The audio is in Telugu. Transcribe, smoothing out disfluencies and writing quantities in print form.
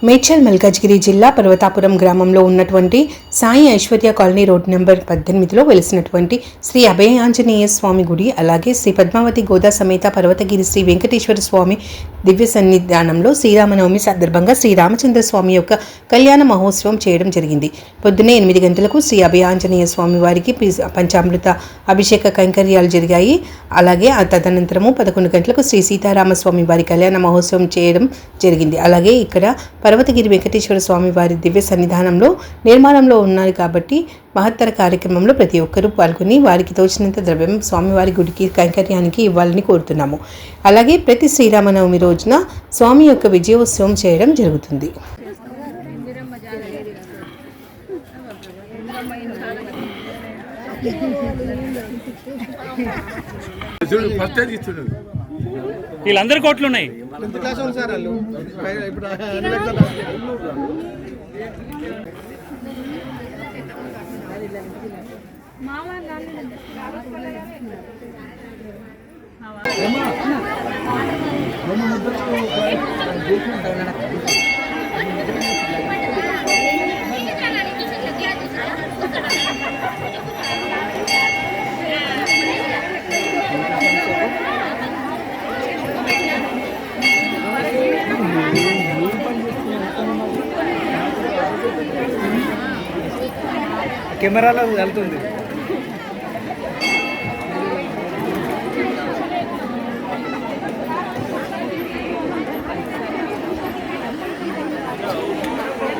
మేడ్చల్ మల్కాజ్గిరి జిల్లా పర్వతాపురం గ్రామంలో ఉన్నటువంటి Sai Aishwarya colony road number 18లో వెలిసినటువంటి శ్రీ అభయాంజనేయ స్వామి గుడి, అలాగే శ్రీ పద్మావతి గోదా సమేత పర్వతగిరి శ్రీ వెంకటేశ్వర స్వామి దివ్య సన్నిధానంలో శ్రీరామనవమి సందర్భంగా శ్రీరామచంద్ర స్వామి యొక్క కళ్యాణ మహోత్సవం చేయడం జరిగింది. పొద్దున్నే 8 గంటలకు శ్రీ అభయాంజనేయ స్వామి వారికి పంచామృత అభిషేక కైంకర్యాలు జరిగాయి. అలాగే తదనంతరము 11 గంటలకు శ్రీ సీతారామస్వామి వారి కళ్యాణ మహోత్సవం చేయడం జరిగింది. అలాగే ఇక్కడ పర్వతగిరి వెంకటేశ్వర స్వామి వారి దివ్య సన్నిధానంలో నిర్మాణంలో ఉన్నారు కాబట్టి మహత్తర కార్యక్రమంలో ప్రతి ఒక్కరూ పాల్గొని వారికి తోచినంత ద్రవ్యం స్వామివారి గుడికి కైంకర్యానికి ఇవ్వాలని కోరుతున్నాము. అలాగే ప్రతి శ్రీరామనవమి రోజున స్వామి యొక్క విజయోత్సవం చేయడం జరుగుతుంది. వీళ్ళందరి కోట్లు ఉన్నాయి. కెమెరాలో వెళ్తుంది.